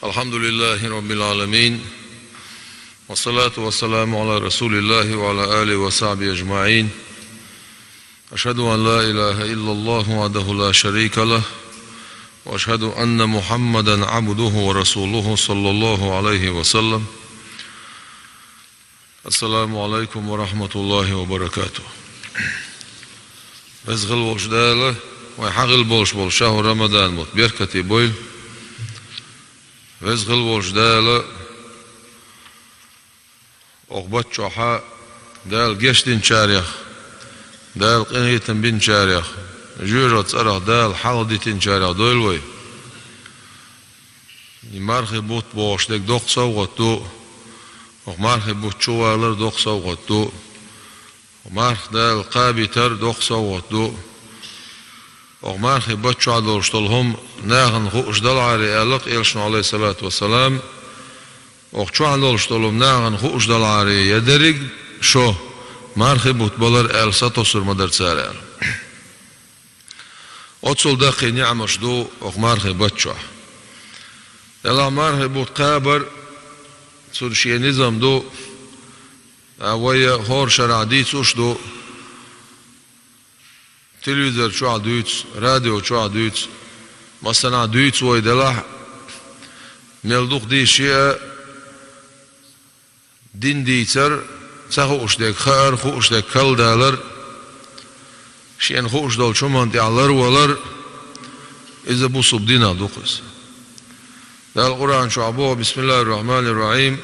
الحمد لله رب العالمين، والصلاة والسلام على رسول الله وعلى آله وصحبه أجمعين. أشهد أن لا إله إلا الله وحده لا شريك له، وأشهد أن محمدا عبده ورسوله صلى الله عليه وسلم. السلام عليكم ورحمة الله وبركاته. بزغل وجدالة ويحغل بولش بول شهر رمضان مت بركتي بويل. بزغل وجدالة أخبت شوحا دال جشتين شاريخ دال قنيتن بين شاريخ جورت أرخ دال حالدتين شاريخ دولوي يمارخي بوت بوش دك دوخ سوغتو ومارخي بوت شوالر دوخ سوغتو ومارخ دال قابتر دوخ سوغتو ومارخي بوت شوالر شتلهم ناغن خوش دل عاري ألق إلشن عليه الصلاة والسلام وخشوالر شتلهم ناغن خوش دل عاري يدرق شو مارخي بوت بلر أل ساتوسر مدر تسارير أتصل دقي نعمش دو ومارخي بوت شوح دلا مارخي بوت قابر سورشي نظام دو ويا هور شرع ديتوش دو تلفزيون شو عدويتس راديو شو عدويتس مثلا عدويتس وي دلا ملدوق دي شيء دين ديتر سخوش ديك خير خوش ديك كل دالر شين خوش دول شو من تعلر ولر إذا بوصب دينا دوقس ده القرآن شعبوه. بسم الله الرحمن الرحيم.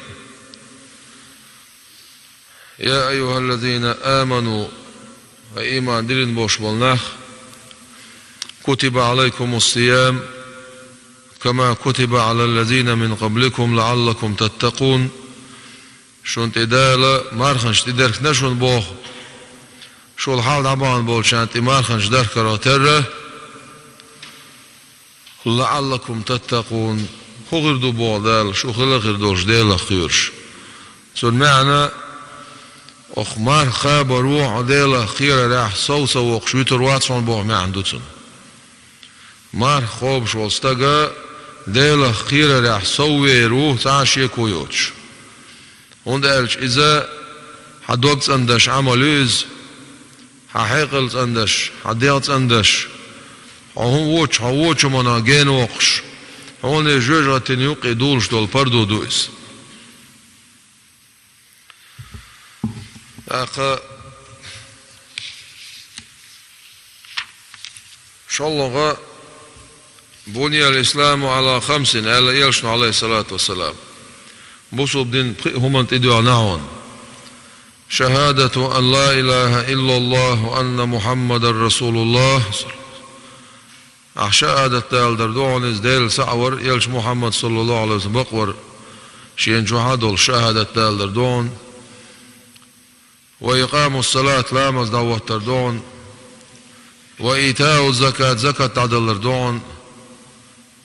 يا أيها الذين آمنوا وإيمان دلن بوش بلناخ كتب عليكم الصيام كما كتب على الذين من قبلكم لعلكم تتقون. شون تدالة مارخنش تدرك نشون بوخ شو الحال عبان بول شانت مارخنش درك راتره لعلكم تتقون خو غردو بوغدال شو خلا غردو جدال خيرش سون معنى أخمار خابر روح ديلا خير راح صوصة وقشويتر واتشون بوغ ما عندوتن مار خوب شو استقى ديلا خير راح صوي روح تعشي كويوتش und إذا حدوقت عندش عملوز حقيقلت عندش حديقت عندش هووش منا جين وقش هون جوجة تنيوق يدولش دول بردو دويس أقا شالله بني الإسلام على 5 على يلشن عليه الصلاة والسلام بصوب دين هم تدعو نعون شهادة أن لا إله إلا الله وأن محمد رسول الله شهادة تال دردون إزديل سعور يلش محمد صلى الله عليه وسلم بقور شين جهادول شهادة تال دردون وإقام الصلاة لامز دعوة تردون وإيتاء الزكاة زكاة عدل دردون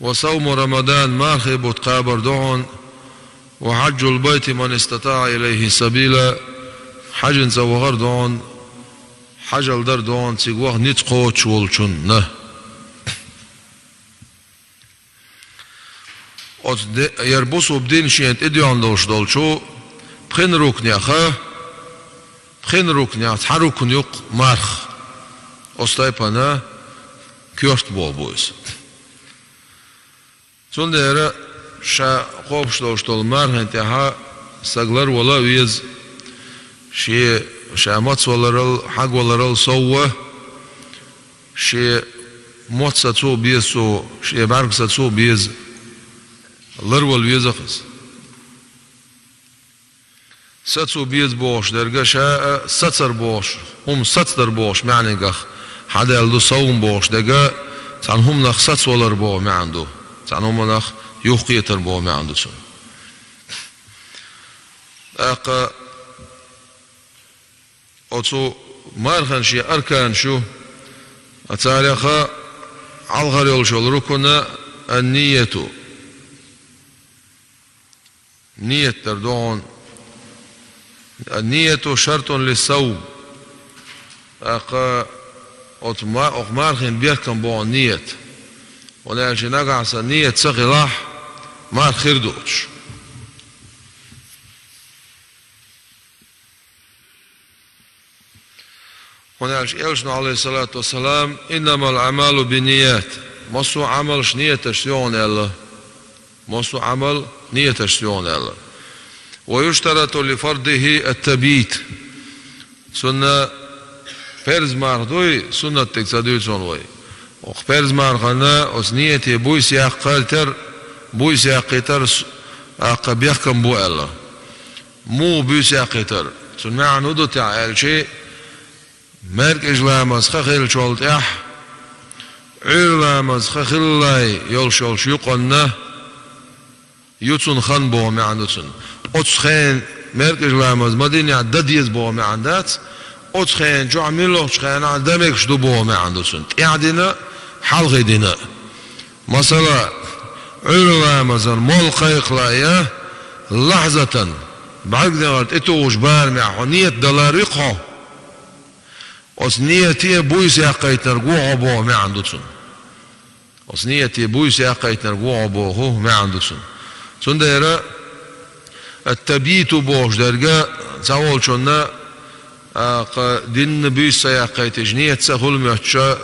وصوم رمضان ماخي بتقابر دون وحج البيت من استطاع إليه سبيلا حج سوغر دون حج الدر دون سيغوغ نتقو تشولشن نه يربصوا بدين شين اديون دوش دولشو بخين ركن خا بخين ركن تحركن يق مارخ أستايبنا كيرت بوبويس سنديرة شا قوبش دوش دول مارخ انتها ساغلر ولا ويز شي شامات ولرل حق ولرل سوى شي موتساتو بيسو شي باركساتو بيز لرول ويزخس ساتسو بيز بوش درجة شاء ستر بوش هم ستر بوش معني قخ حدا يلدو صوم بوش دقا تان هم نخ ستس ولر بو ما عنده تان هم نخ يوقيتر بو ما عنده سن اقا اوتو مارخن شي اركان شو اتاريخا عالغر يولشو الركن النية نية تردون النية شرط للصوم أقا أقمارخن بيركن بو النية ولا جناقع النية تسغلاح مار خير دوش هناك إلشنا عليه الصلاة والسلام إنما الأعمال بالنيات مصو عمل نية تشتيون الله مصو عمل نية تشتيون الله ويشترط لفرضه التبيت سنة فرز مردوي سنة تكسدوي سنوي وخبرز مرغنا أسنية بوي سياق قلتر بوي سياق قتر أقبيحكم بو الله مو بوي سياق قتر سنة معنى دو تعال شيء مرك إجلامز خخيل شولت إح علامز خخيل لاي يول شول شيقنا يوتسون خان بو معندسن أتسخين مرك إجلامز مدينة دديز بو معندات أتسخين جو عملو تسخين عدمك شدو بو معندسن إعدنا حلغي دنا مثلا علامز المول قيق لاي لحظة بعد ذلك إتوش بار معونية دلاريقه أصنيتي بويس يقيت نرجوع بوه ما عندوسن أصنيتي بويس يقيت نرجوع بوه ما عندوسن سنديرة التبيت بوش درجة سأقول شننا دين بويس يقيت جنية سهول متشا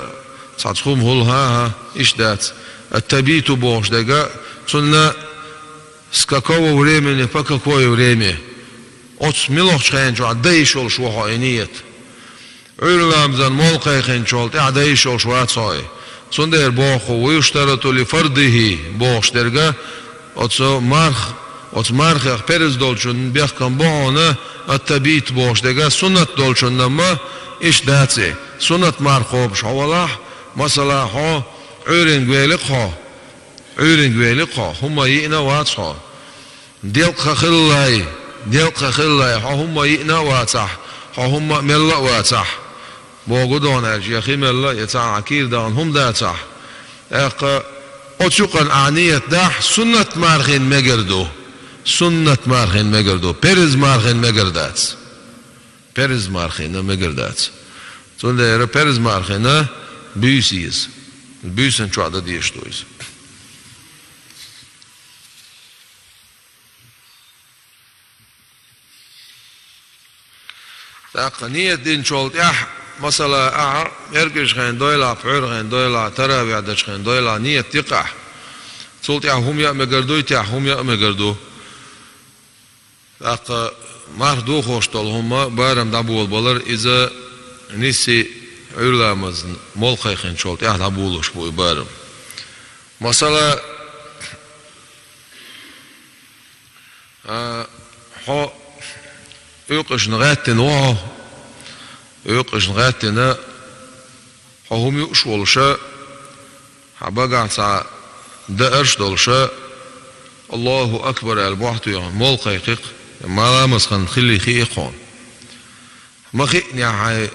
صادقهم هولها إيش دات التبيت بوش درجة سننا سكاكو وريمي نفكاكو وريمي أص ملوش خين شو عديش ولا شو عينيت علامزن موقع خين شولت عديش ولا شو عصاي سندير بوخو ويشترط لفرضه بوش درجة أتصو مارخ بيرز دولشون بيحكم بونا التبيت بوش درجة سنة دولشون نما إيش داتسي سنة مارخوب شوالح مثلا هو عورين قويلق هم يئنا واتحو ديلق خخلاي هم يئنا واتح هم ملا واتح بوغدون يا خي ملا يتاع عكير دان هم داتح أتشقن أعنية داح سنة مارخين مجردو بيرز مارخين مجردات سنة بيرز مارخين بيسيز البيسن شو عدد يشتويز نية دين شولت مثلا يرجش خين دويلا فعر خين دويلا ترى بيعدش خين دويلا نية تقع صولت هم يا مجردو هم يا مجردو مردو خوش طول هم بارم دابول بولر إذا نسي علامز ملقي خين شولت دابولش بوي بارم مثلا هو يقش نغاتن يقش نغاتنا هم يقشول شاء حبقع سا دأرش دول شاء الله أكبر البوحت يعني ملقى يقيق ما لامس خن خلي خيقون ما خيقني هاي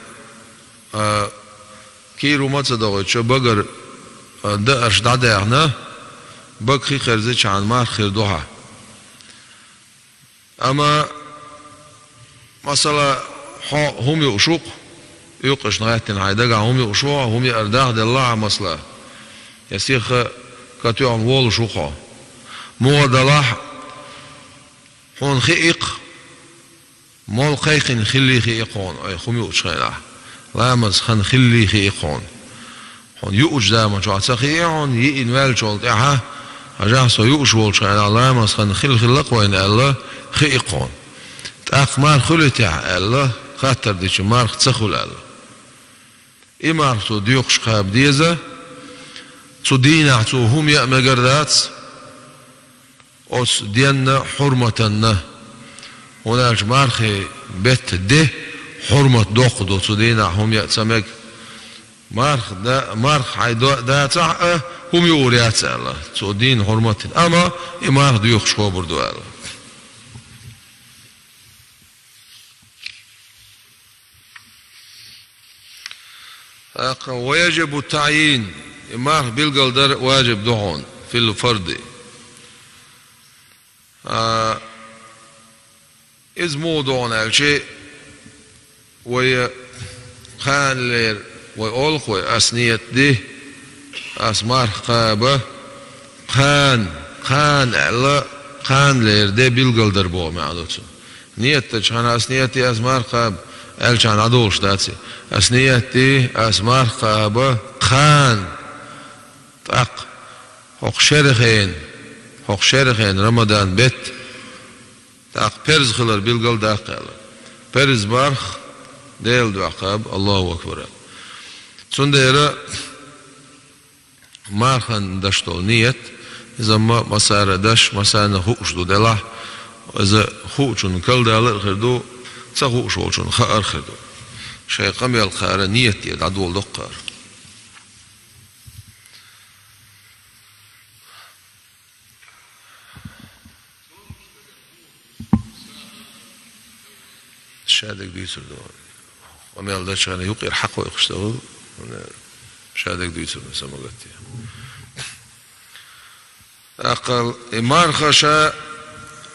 كيرو ما تصدقوا شو بقر دأرش دعنا بق خيق رزيش عن ما خير دوها أما مثلا هم يقشوق يقش نغاتن عيدقع هم يقشوع هم يرداح دلاع مثلا يسيخ كاتيون وول شوقا مو دلاح هون خيق مول خيق خلي خيقون اي هم يقشخينا لامز خن خلي خيقون هون يقش دائما شو عتسخيعون يئن والشولت أجاه سو يقشول شخينا لامز خن خلق وين الله خيقون تأخ مار خلتع الله خاطر ديش مار تسخل الله إمار تو ديوقش خاب ديزا تو دينا تو هم يأم قردات أوس دينا حرمتنا هناك مارخي بيت ده حرمة دوقدو تو دينا هم يأتسمك مارخ عيدو داتا هم يوريات الله تو دين حرمتنا أما إمار ديوقش خابر دو الله ويجب التعيين ما بالقدر واجب دهون في الفرد إذ موضوعون الشيء ويخان لير ويألق ويأسنية ده أسمار قابة خان قان على قان ليردي بالقلدر بو معدوتون نيت تشان أسنيتي أسمار قاب ألشان عدولش داتسي أسنيتي أسمار قاب قان تاق حق شرخين رمضان بيت تاق برز خلر بالقل داق برز بارخ ديل دو عقاب الله أكبر سنديرا مارخن دشتول نيت إذا ما مسار دش مسار نخوش دو دلاه إذا خوشون كل دالر خردو تخوش وشون خار خردو شيء قم يلقار نيت يد عدول دقار شادك ديسر دو وما يلدش أنا يقير حق ويقشتغل شادك ديسر سمعتي أقل إمار خشا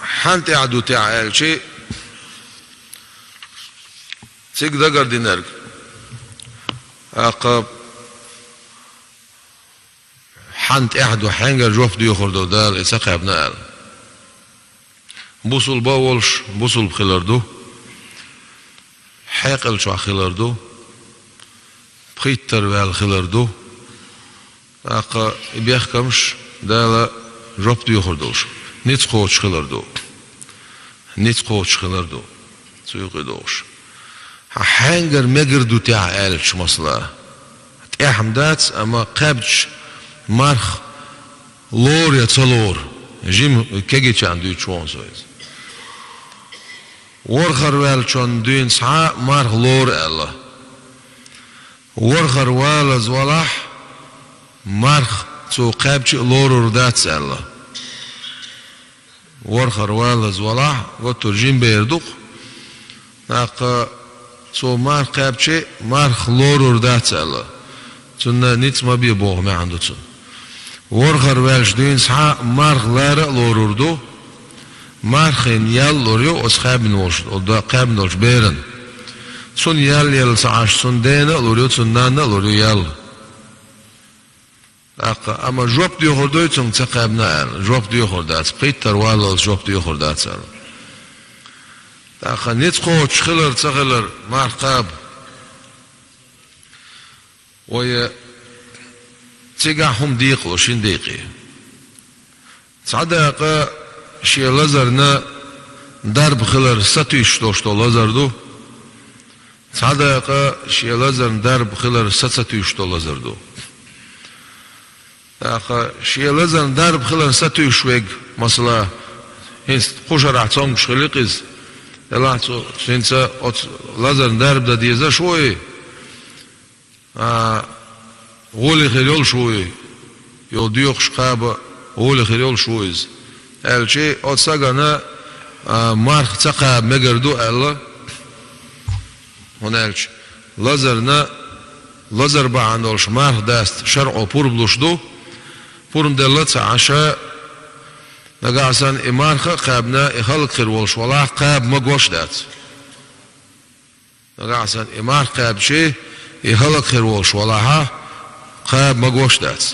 حنت عدو تعال شيء سيك دقر دينارك أقل حنت عدو حنجر جوف ديو خردو دال إساقي ابنال بوصل باولش بوصل بخلاردو حيقل شو خلاردو بخيتر والخلاردو أقل بيحكمش دالا جوف ديو خردوش نيت خوش خلاردو نيت خوش خلاردو سويقي دوش حانجر مجردو تاع آلش مصلا تاعهم دات أما قابش مارخ لور يتصلور جيم كيجي كان دو تشون سويز ورخر والشون دين ساعة مارخ لور الله ورخر والز ولاح مارخ تو قابش لور ردات الله ورخر والز ولاح وترجم بيردوق ناقا سو مار قابشي مار خلور وردات الله تنا نيت ما بيبوغ ما عنده تن ورخر والش دين سحا مار خلارة لور وردو مار خين يال لوريو اسخاب نوش ودا قاب نوش بيرن سن يال سعاش سن دينا لوريو سنانا لوريو يال أما جواب ديو خردوي تم تقابنا جواب ديو خردات قيتر والا جواب ديو خردات أخا نتقو تشخلر تغلر مع القاب ويا تيقعهم ديق وشين ديقي صدق شي لزرنا درب خلر ستويش توشتو لزر دو صدق شي لزر درب خلر ستويش تو لزر دو أخا شي لزر درب خلر ستويش ويق مثلا هنس خوشر احتام شخليقز يلاحظوا سينسا لازر درب دا ديزا شوي غولي خيريول شوي يول ديوخ شقابة غولي خيريول شويز الشي أتساقنا مارخ تقاب مقردو ألا هنالش لازرنا لازر بعندولش مارخ داست شرعو بور بلوشدو بورم دلت عشاء نقاسن إمارخة قابنا يخلق خيرولش ولا قاب مقوش دات نقاسن إمار قاب شيء يخلق خيرولش ولا قاب مقوش دات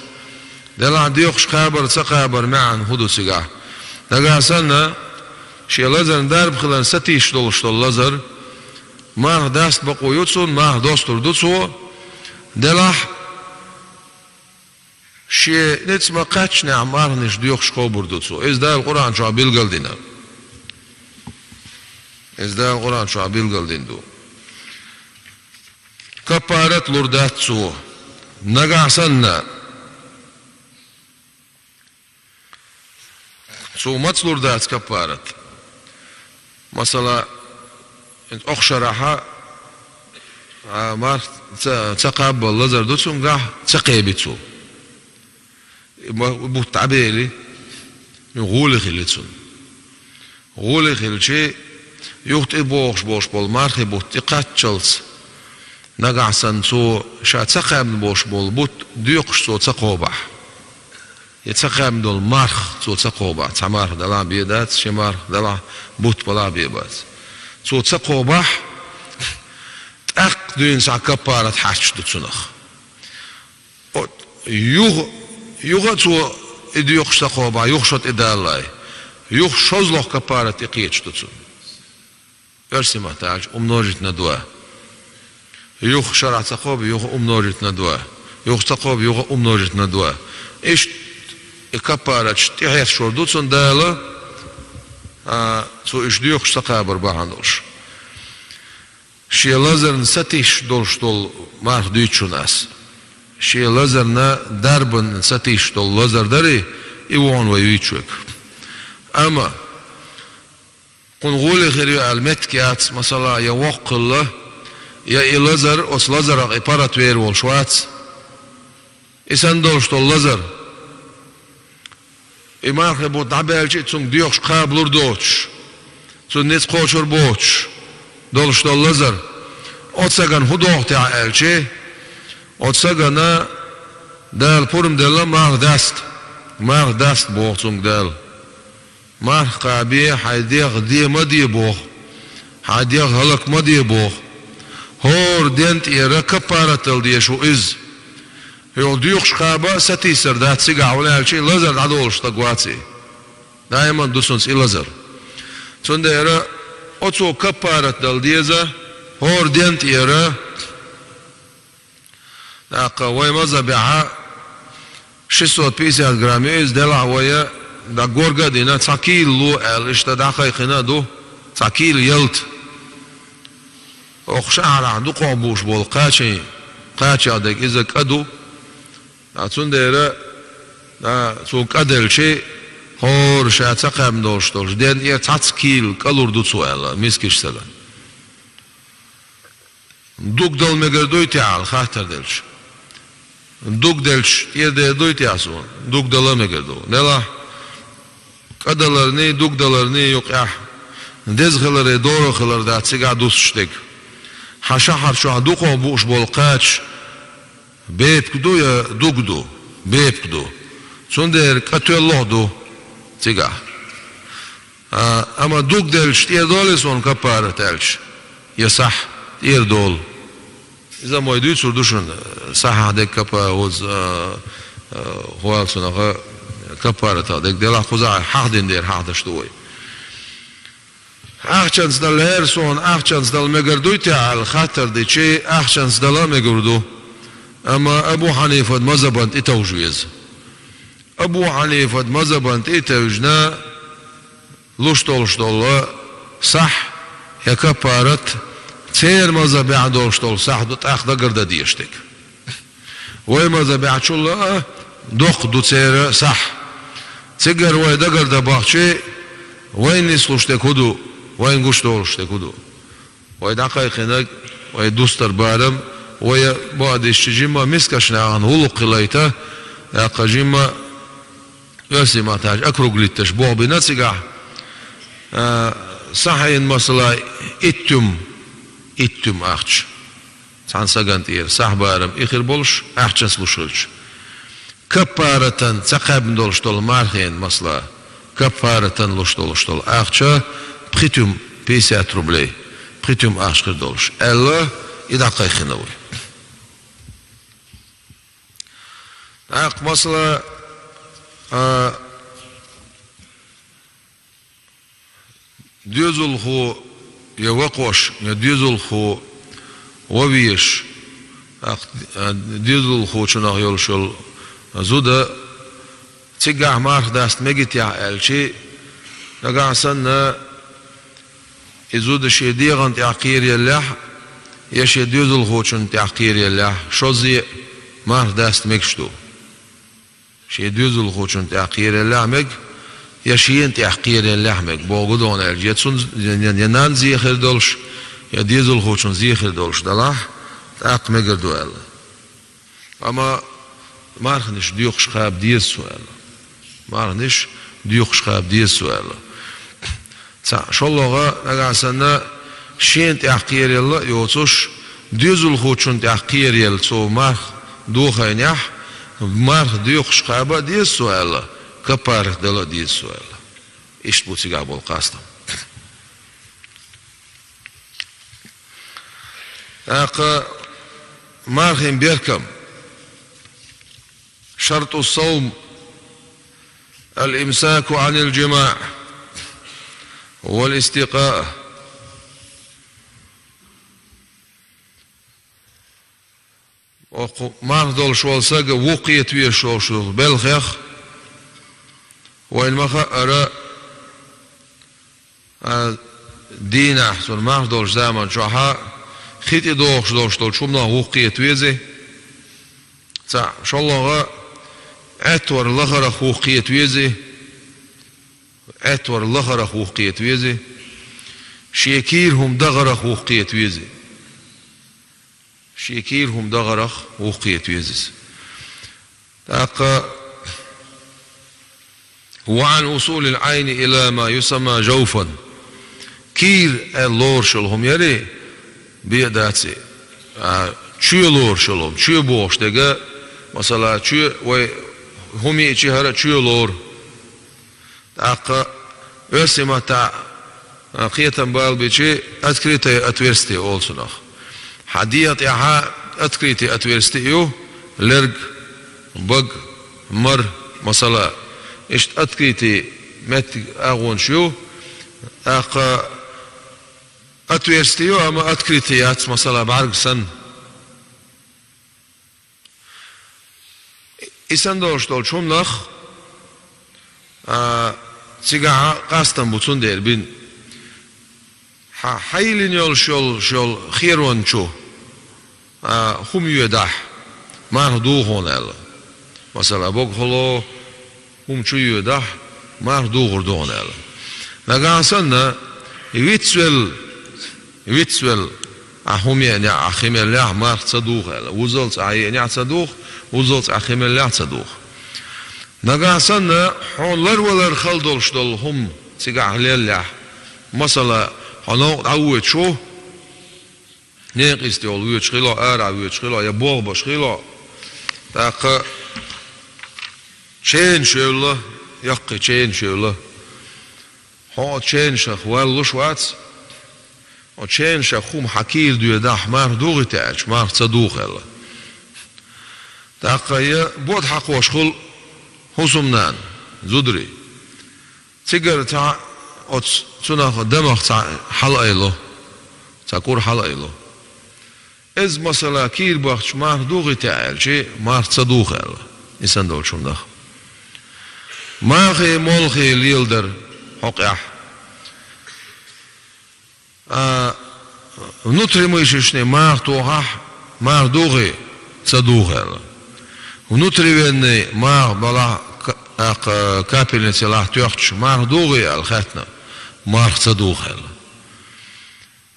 دلان ديوخش قابر تقابر معا هدو سيقا نقاسن شي لازر دارب خلان ستيش دولش دول لازر مار داست بقويوتسون مار دوستر دوتسو دلاح شي نتسمى قاتشنا عمار نش ديوخش قوبر دوتسو إزدا القرآن شو عبيل قلدنا إزدا القرآن شو عبيل قلدين دو كبارت لرداتسو نقعسنا سو مات لردات كبارت مثلا أخشرها مار تقابل لزر دوتسو نقع تقيبتسو بوت عبيلي غولي خليتسون غولي خلشي يوت إبوخش بوش بول مارخي بوت تقاتشلس نقعسن سو شا تقام بوش بول بوت ديوقش سو تقوبح يتقام دول مارخ سو تقوبح تمارخ دلا بيدات شي مارخ دلا بوت بلا بيبات سو تقوبح تأق دين سا كبارة حاش دوتسونخ يوغتو إدي يخشتقوبا يخشت إدالله يخشوزلوخ كبارة تقيتش تتسون Versi محتاج умножить на 2. Юх шарат сахоб, юх умножить на 2. Юх сахоб, юх умножить на 2. Иш и капарач тихет шордуцун дала, цу иш дюх сахабар бахандолш. Шия лазер сатиш долш дол марх дючу нас. Шия лазер на дарбан сатиш дол лазер дари и вон вайвичуек. Ама قنقول خير المتكات مثلا يوق الله يا لازر أس لازر عبارة وير والشوات إسان دولش تول لازر إما خبوت عبالش تسون ديوش قابلور دوتش تسون نت قوشر بوتش دولش تول لازر أتساقن هدوه تاع ألشي أتساقن دال بورم دالا ماغ داست بوغتون دال مار قابي حديق دي مدي بوخ حديق هلك مدي بوخ هور دينت إيرا كبارة دي شو إز يو ديوخش قابا ستيسر دات سيقع ولا هالشي لازر عدولش تقواتي دائما دوسونس إي لازر تون دي إيرا أتو كبارة ديزا هور دينت إيرا داقا وي مزبعا 650 جرام إز دلع ويا دا غورغا دينا تاكيل لو الاشتا داخل خنا دو تاكيل يلت اخشعر عندو قابوش بول قاشي عدك اذا كدو اتون ديرا دا سو قدل شي هور شا تقام دوشتولش دين يا تاكيل قالور دو سؤال مسكش سلا دوك دل مگردوي تعال خاطر دلش دوك دلش يدوي تعسون دوك دل مگردو نلا قدلرني دوك دلرني يقع دزغلر دور خلر دا تسيغا دوسشتك حشحر شو دوقو بوش بولقاتش بيبكدو يا دوكدو بيبكدو سوندر كاتو الله دو تسيغا اما دوك دلش تيردولي سون كبار تلش يصح تيردول اذا ما يدوي سردوشن صح هدك كبا وز هو سنغا كبارة ديك دلا خزاع حقدين دير حقدش دوي أخشنس دل هيرسون أخشنس دل مقردوي تعال خاطر دي شيء أخشنس دل مقردو أما أبو حنيفة مذهبان إتوجويز أبو حنيفة مذهبان إتوجنا لشتول صح يا كبارة تير مذهب عندو لشتول صح دوت أخذ قرد ديشتك وي مذهب عشول دوق دو تير صح تيجر وي دقر دباخشي وين يسلوشتك هدو وين قشتولشتك هدو وي دقايقينك وي دوستر بارم وي بعد الشجيمة مسكشنا عن هلو قليته قجيمة يرسي ما تاج أكرق للتشبوه بنتسقع صحين مثلا اتم أخش عن سجنت إير صح بارم إخر بولش أحسن سلوشلش كبارة تقابل دولش دول مارخين مثلا كبارة لوش دولش دول أخشة بخيتم 50 روبلي بخيتم أخشر دولش ألا إذا قايخنوي مثلا ديزل خو يوقوش ديزل خو وبيش ديزل خو شنو يلشل زودا تيجا مارخ داست مجت يا الشيء نجا سنة يزود شيء ديغن تعقير يلح يش ديزل خو شن تعقير يلح شو زي مارخ داست مجشتو شيء ديزل خو شن تعقير يلح مج يشين تحقير اللحمك بوجودون الجيتسون ينان زيخر دولش يا ديزل خوشون زيخر دولش دلاح تاق مجر دوال أما مارخنش ديوخش خاب ديز سؤال مارخنش ديوخش خاب ديز سؤال شو الله نجا سنة شين تحقير يلا يوتوش ديزل خوشون تحقير يل سو مارخ دوخين يح مارخ ديوخش خاب ديز سؤال كبارك دلا دي السؤال إيش بوتيجا بالقاسم أق مارخين بيركم شرط الصوم الإمساك عن الجماع والاستقاء ماردول شوال ساق وقيت ويا شوشل بالخيخ وإن مخا دين أحسن ماردول زمان شوها خيتي دوخ شدوشتول شمنا وقيت ويزي تا شالله أتور لغرخ وقيت ويزي أتور لغرخ وقيت ويزي شيكيرهم دغرخ وقيت ويزي شيكيرهم دغرخ وقيت ويزي وعن وصول العين إلى ما يسمى جوفا كير اللور شلهم يري بيداتي شو لور شلهم شو بوش دقا مثلا شو وهم يجهر شو لور أسمع تا قيتم بالبيشي أذكرتي أتويرستي أولسناخ حديث يها أذكرتي أتويرستي يو لرج بق مر مثلا إيش أذكرتي مت أغون شو أتويرستي يو أما أذكرتي يات مثلا بعرق سن إسان دوش دول شوم نخ تيجا قاستن بوتون دير بين حيلين يول شول خيرون شو هم يدح ما هدوهون الله مثلا بقولوا هم شو يدح ما هدوه دون الله نقاسنا يويتسول هم يعني أخيم الله ما تصدوه الله وزلت يعني تصدوه وزلت أخيم الله تصدوه نقاسنا حولر ولا خلدول شدول هم تيجا الله مثلا هنو عود شو نيقستي أول ويشخيلا أرا ويشخيلا يا بوغ بشخيلا تاق شين شوله يقي شين شوله ها شين شخ والوش وات و شين شخوم حكير دو دح مار دوغي تاج مار صدوق الله تاق يا بود حق وشخل حسمنان زدري تيجر تا أت تناخ دماغ تا حل أيلو تكور حل أيلو إز مثلا كير بخش مار دوغي تعال شيء مار تصدوخ الله إنسان دول شو نخ ما خي مول خي ليلدر حقيح نطري ميششني مار توها مار دوغي تصدوخ الله ونطري ويني مار بلا كابل نسلاح تيختش مار دوغي الختنا مار تصدوخ الله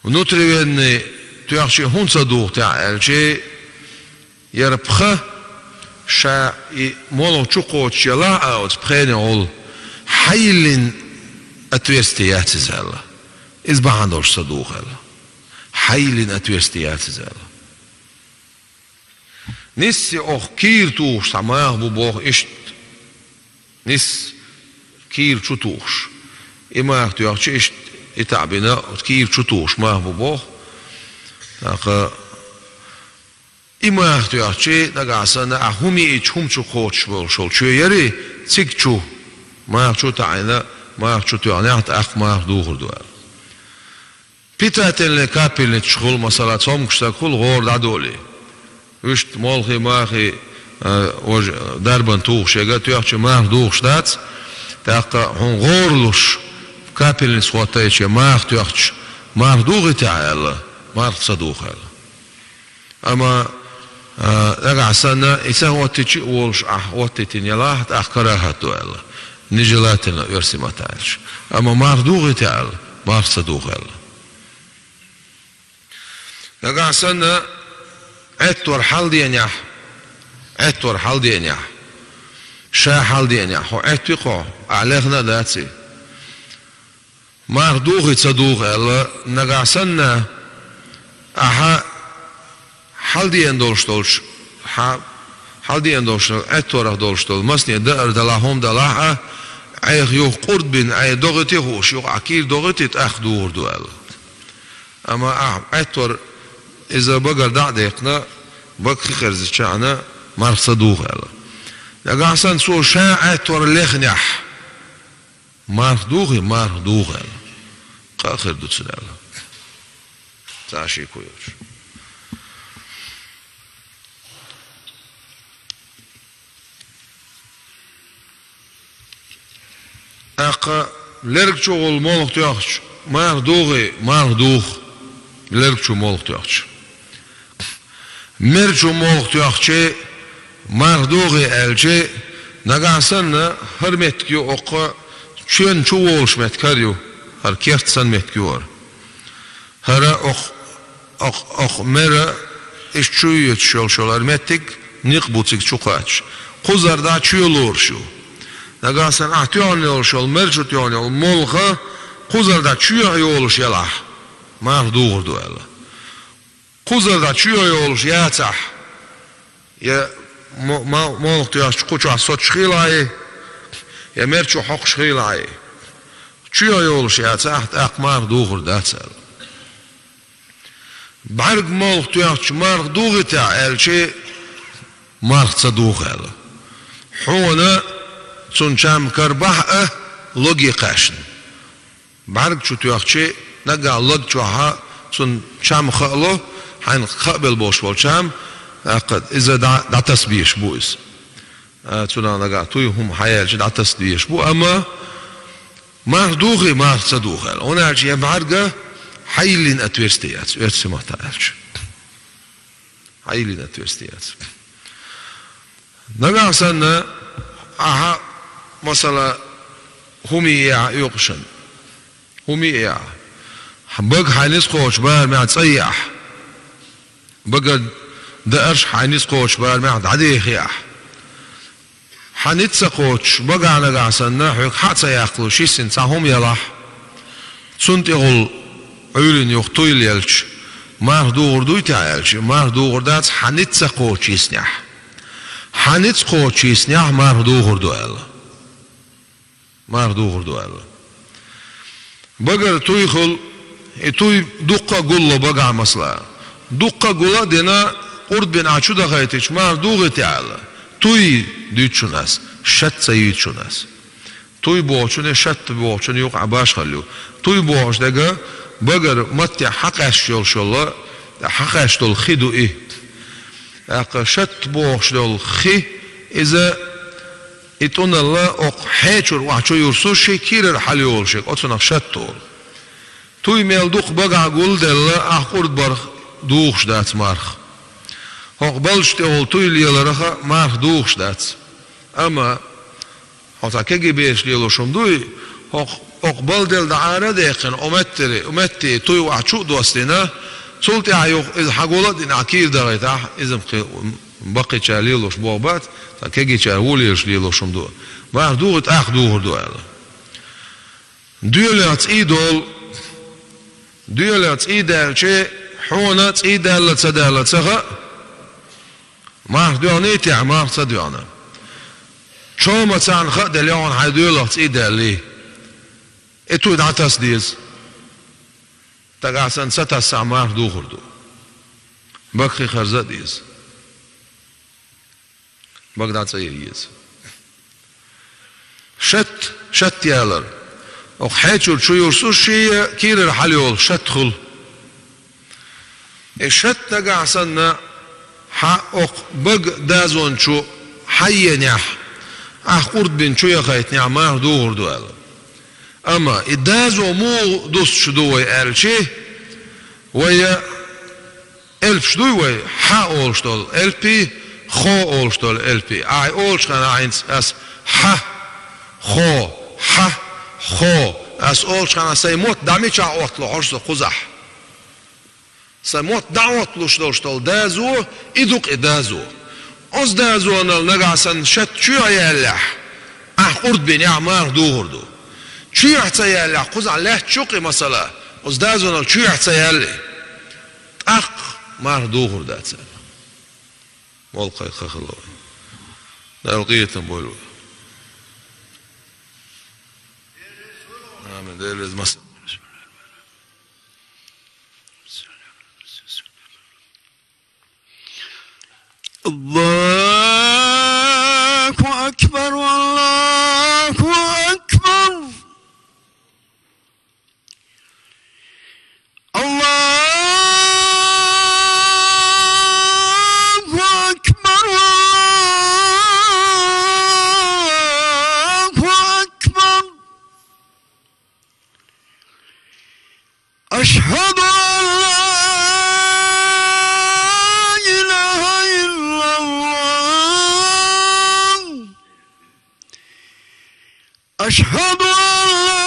ونطري ويني تيختش هون صدوخ تعال شيء يربخه شا مولو تشوقو تشلا أو تبخيني أول حيلين أتويستيات زالة إز بعندوش صدوخ الله حيلين أتويستيات زالة نسي أخ كير توش سماه ببوخ إشت نس كير شو توش إما أختيار إشت إتعبنا كير شو توش ما ببوخ إما أختيار شيء نقاسنا أهمي إتشهم شو خوش بالشول شو يري تيك شو ما شو تعينا ما شو تعينا أخ ما دوغر دوال بيتاتن لكابل نتشغل مسألة صوم كشتاكل غور دادولي وشت مالخي ماخي دربن توغ شيغات يحكي ما دوغ شتات تاقا هون غورلوش كابل نسواتايش ما يحكي ما دوغ تعالى ما تصدوخ أما رجع سنة إذا هو تيجي ولش واتتين يلاه تأخرها توال نجلاتنا يرسي ما تعيش أما ما دوغ تعالى ما تصدوخ رجع سنة أتور حال دينيا أتور حال دينيا شا حال دينيا هو أتوقع علينا ذاتي ما دوغ تصدوخ رجع سنة أها حال دين دولش حال دين دولش أتورا دولش دول مسني دار دلاهم دلاها أيه يو قرد بين أيه دغتي هوش يو عكير دغتي تأخذور دوال أما أتور إذا بقر دعديقنا بقى خرز شعنا مرصدوه الله لقى حسن سو شاء أتور لخنيح Marduhi marduhel. Kakır dutsirela. Zaşi koyuyor. Aqa lerk çoğul moluk tiyakç. Marduhi marduh. Lerk çoğul moluk tiyakç. Merço moluk tiyakçı. Marduhi elçi. Nagasanna hürmetki oqa. Çön çoğul şmetkariyo. Har kertsan metkiyor. Hara ok mera işçüyü şolşolar mettik nikbutik çukaç. Kuzarda çüyülür şu. Nagasan ahtiyonli olşol merçutiyonli ol molga kuzarda çüyü oluş yalah. Marduğurdu yala. Kuzarda çüyü oluş yatah. Ya molg tiyaş kuçu asot şkhilayı. Ya merçu hok şkhilayı. Çüyü oluş yatah ak marduğurdu atsal. Barg molg tiyaş marduğu ta elçi marg tsaduğ yala. Huna Sunçam karbah logi qashin. Barg şu tiyakçı naga log çuha sun çam khalo han qabel boş bolçam aqad iza da tasbih bu is. Suna naga tuyhum hayalci da tasbih bu ama marduği mar saduğ. Ona ya barga haylin atverstiyat. Ötsimata elç. Haylin atverstiyat. Naga sanna aha مثلا همية يقشن همية بق حنيس قوش بار ما تصيح بق دقرش حنيس قوش بار ما عديه يح حنيتس قوش بق على قاسن نحوك حتى يأكلوا شيسن سهم يلاح سنت يقول عيلين يقطيل يلش ماردور دويت يلش ماردور دات حنيتس قوش يسنح حنيتس قوش يسنح ماردور دويل ماردوغر دوال بقر تويخل توي دقة قلة بقع مصلا دقة قلة دينا قرد بين عشو دخايتش ماردوغ تعالى توي ديتشو ناس شت سيدشو ناس توي بوچون شت بوچون يوقع باش خليو توي بوچ دقا بقر متى حقش يول شالله حقش دول خيدو ايه اقا شت بوچ دول خي اذا إتون الله أق حيشر وحشو يرسو شيء كير حليول شيء أتصنع شتول توي ميل دوخ بقى قول دل أخورد برخ دوخش دات مارخ هق بلش تقول توي ليل رخا مارخ دوخش دات أما حتى كجي بيش ليلو شم دوي هق بل دل دعارة ديقن أمتي توي وحشو دوستنا سولتي عيوخ إذا حقولت إن عكير دغيتاح إذا بقي تشاليلوش بوابات كجي تشاوليش ليلوشم دو بار دوغت أخ دوغر دو ألا دولت إيدال شيء حونت إيدال تصدال تصغى مار دواني تاع مار تصدوانا شو ما تان خد اليوم هيدولت إيدال لي إتو دعتس ديز تقاسن ستة مار دوغر دو بقي خرزة ديز بغداد سيريز شت يالر او حيتشور شو يرسو شي كير الحليول شتخل الشت تقع سنة حق بغ دازون شو حي نيح قرد بين شو يخيط نيح ما دوغر دوال اما الدازو مو دوست شدوي الشي ويا الف شدوي حاول شتول البي خو أولشتول البي أي أولش خنا عينس أس خو أس أولش خنا سيموت دامي شا أوتلو عرش قزح سيموت دعوتلو شتول دازو إدوك إدازو أز دازو أنا نجاسن شت شو يالح قرد بين يعمار دوغردو شو يحتيالح قزح له تشوقي مثلا أز دازو أنا شو يحتيالح مار دوغردات والقي خخلو دلقية بولو آمين ديرز مس الله أكبر والله أكبر أشهد أن لا إله إلا الله أشهد أن لا